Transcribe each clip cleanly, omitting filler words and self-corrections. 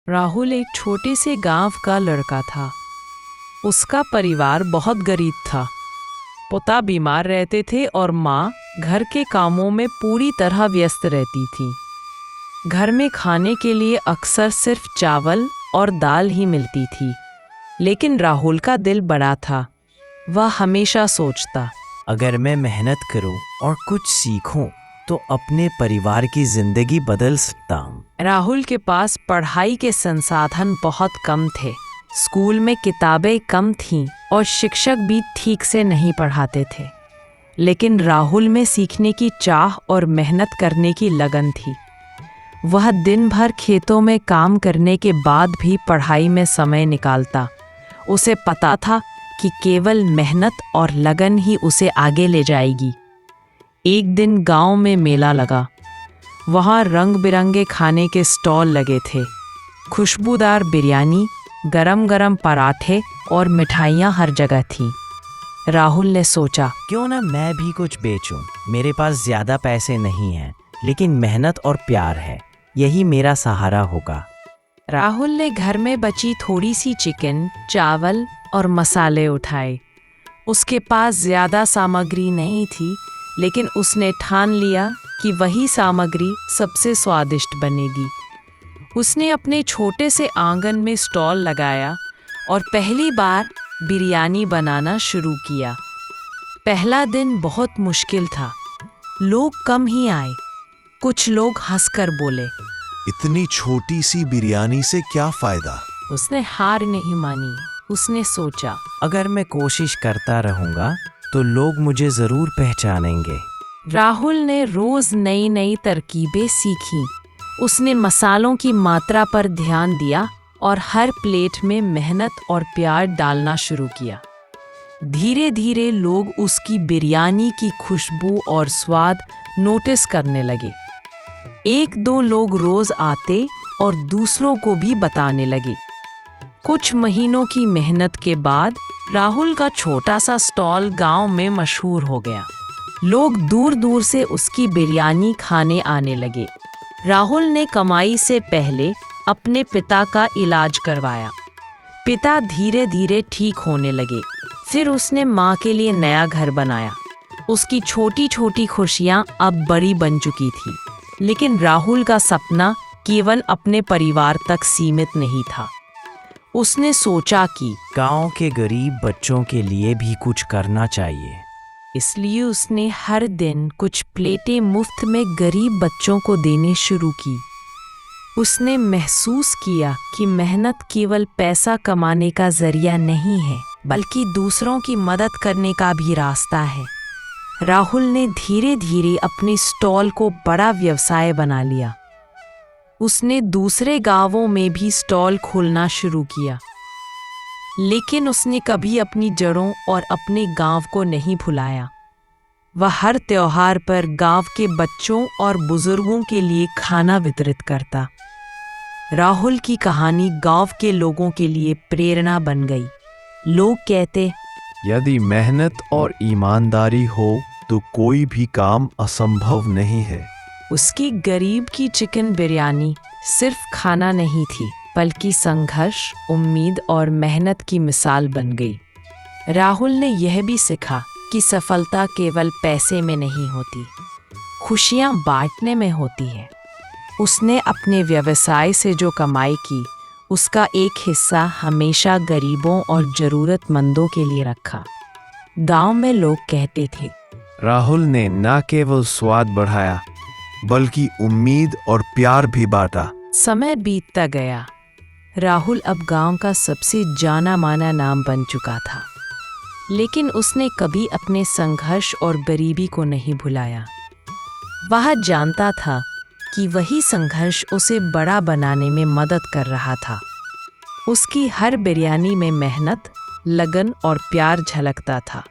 राहुल एक छोटे से गांव का लड़का था। उसका परिवार बहुत गरीब था। पिता बीमार रहते थे और माँ घर के कामों में पूरी तरह व्यस्त रहती थी। घर में खाने के लिए अक्सर सिर्फ चावल और दाल ही मिलती थी। लेकिन राहुल का दिल बड़ा था। वह हमेशा सोचता, अगर मैं मेहनत करूं और कुछ सीखूं तो अपने परिवार की जिंदगी बदल सकता हूं। राहुल के पास पढ़ाई के संसाधन बहुत कम थे। स्कूल में किताबें कम थीं और शिक्षक भी ठीक से नहीं पढ़ाते थे। लेकिन राहुल में सीखने की चाह और मेहनत करने की लगन थी। वह दिन भर खेतों में काम करने के बाद भी पढ़ाई में समय निकालता। उसे पता था कि केवल मेहनत और लगन ही उसे आगे ले जाएगी। एक दिन गांव में मेला लगा। वहाँ रंग बिरंगे खाने के स्टॉल लगे थे। खुशबूदार बिरयानी, गरम गरम पराठे और मिठाइयाँ हर जगह थीं। राहुल ने सोचा, क्यों ना मैं भी कुछ बेचूं। मेरे पास ज्यादा पैसे नहीं हैं, लेकिन मेहनत और प्यार है। यही मेरा सहारा होगा। राहुल ने घर में बची थोड़ी सी चिकन, चावल और मसाले उठाए। उसके पास ज्यादा सामग्री नहीं थी, लेकिन उसने ठान लिया कि वही सामग्री सबसे स्वादिष्ट बनेगी। उसने अपने छोटे से आंगन में स्टॉल लगाया और पहली बार बिरयानी बनाना शुरू किया। पहला दिन बहुत मुश्किल था। लोग कम ही आए। कुछ लोग हंसकर बोले, इतनी छोटी सी बिरयानी से क्या फायदा। उसने हार नहीं मानी। उसने सोचा, अगर मैं कोशिश करता रहूंगा तो लोग मुझे जरूर पहचानेंगे। राहुल ने रोज नई नई तरकीबें सीखी। उसने मसालों की मात्रा पर ध्यान दिया और हर प्लेट में मेहनत और प्यार डालना शुरू किया। धीरे धीरे लोग उसकी बिरयानी की खुशबू और स्वाद नोटिस करने लगे। एक दो लोग रोज आते और दूसरों को भी बताने लगे। कुछ महीनों की मेहनत के बाद राहुल का छोटा सा स्टॉल गांव में मशहूर हो गया। लोग दूर दूर से उसकी बिरयानी खाने आने लगे। राहुल ने कमाई से पहले अपने पिता का इलाज करवाया। पिता धीरे धीरे ठीक होने लगे। फिर उसने माँ के लिए नया घर बनाया। उसकी छोटी छोटी खुशियाँ अब बड़ी बन चुकी थी। लेकिन राहुल का सपना केवल अपने परिवार तक सीमित नहीं था। उसने सोचा कि गांव के गरीब बच्चों के लिए भी कुछ करना चाहिए। इसलिए उसने हर दिन कुछ प्लेटें मुफ्त में गरीब बच्चों को देने शुरू की। उसने महसूस किया कि मेहनत केवल पैसा कमाने का जरिया नहीं है, बल्कि दूसरों की मदद करने का भी रास्ता है। राहुल ने धीरे धीरे अपने स्टॉल को बड़ा व्यवसाय बना लिया। उसने दूसरे गांवों में भी स्टॉल खोलना शुरू किया। लेकिन उसने कभी अपनी जड़ों और अपने गांव को नहीं भुलाया। वह हर त्योहार पर गांव के बच्चों और बुजुर्गों के लिए खाना वितरित करता। राहुल की कहानी गांव के लोगों के लिए प्रेरणा बन गई। लोग कहते, यदि मेहनत और ईमानदारी हो तो कोई भी काम असंभव नहीं है। उसकी गरीब की चिकन बिरयानी सिर्फ खाना नहीं थी, बल्कि संघर्ष, उम्मीद और मेहनत की मिसाल बन गई। राहुल ने यह भी सीखा कि सफलता केवल पैसे में नहीं होती, खुशियाँ बांटने में होती है। उसने अपने व्यवसाय से जो कमाई की, उसका एक हिस्सा हमेशा गरीबों और ज़रूरतमंदों के लिए रखा। गांव में लोग कहते थे, राहुल ने न केवल स्वाद बढ़ाया, बल्कि उम्मीद और प्यार भी बांटा। समय बीतता गया। राहुल अब गांव का सबसे जाना माना नाम बन चुका था। लेकिन उसने कभी अपने संघर्ष और गरीबी को नहीं भुलाया। वह जानता था कि वही संघर्ष उसे बड़ा बनाने में मदद कर रहा था। उसकी हर बिरयानी में मेहनत, लगन और प्यार झलकता था।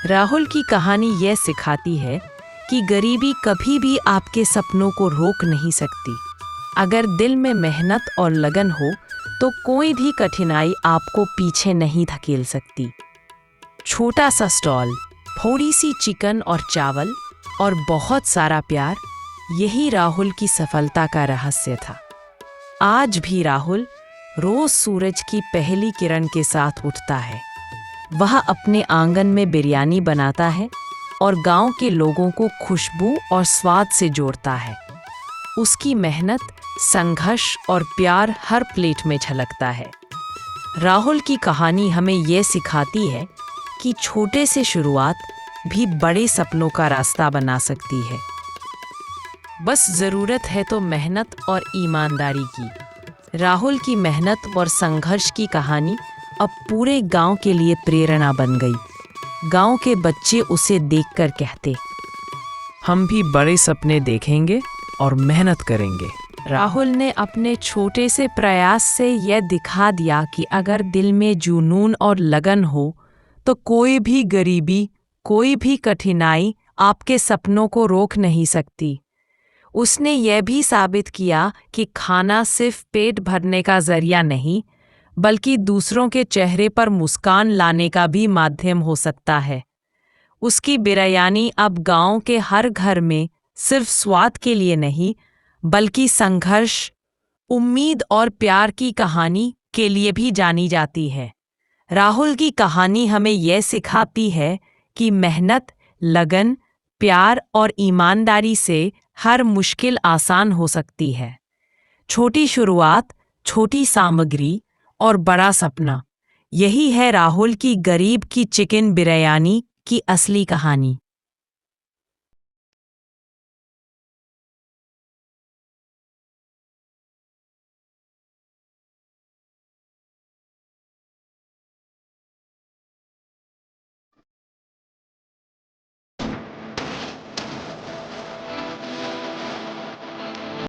राहुल की कहानी यह सिखाती है कि गरीबी कभी भी आपके सपनों को रोक नहीं सकती। अगर दिल में मेहनत और लगन हो तो कोई भी कठिनाई आपको पीछे नहीं धकेल सकती। छोटा सा स्टॉल, थोड़ी सी चिकन और चावल और बहुत सारा प्यार, यही राहुल की सफलता का रहस्य था। आज भी राहुल रोज सूरज की पहली किरण के साथ उठता है। वह अपने आंगन में बिरयानी बनाता है और गांव के लोगों को खुशबू और स्वाद से जोड़ता है। उसकी मेहनत, संघर्ष और प्यार हर प्लेट में झलकता है। राहुल की कहानी हमें ये सिखाती है कि छोटे से शुरुआत भी बड़े सपनों का रास्ता बना सकती है। बस ज़रूरत है तो मेहनत और ईमानदारी की। राहुल की मेहनत और संघर्ष की कहानी अब पूरे गांव के लिए प्रेरणा बन गई। गांव के बच्चे उसे देखकर कहते, हम भी बड़े सपने देखेंगे और मेहनत करेंगे। राहुल ने अपने छोटे से प्रयास से यह दिखा दिया कि अगर दिल में जुनून और लगन हो तो कोई भी गरीबी, कोई भी कठिनाई आपके सपनों को रोक नहीं सकती। उसने यह भी साबित किया कि खाना सिर्फ पेट भरने का जरिया नहीं, बल्कि दूसरों के चेहरे पर मुस्कान लाने का भी माध्यम हो सकता है। उसकी बिरयानी अब गांव के हर घर में सिर्फ स्वाद के लिए नहीं, बल्कि संघर्ष, उम्मीद और प्यार की कहानी के लिए भी जानी जाती है। राहुल की कहानी हमें यह सिखाती है कि मेहनत, लगन, प्यार और ईमानदारी से हर मुश्किल आसान हो सकती है। छोटी शुरुआत, छोटी सामग्री और बड़ा सपना, यही है राहुल की गरीब की चिकन बिरयानी की असली कहानी।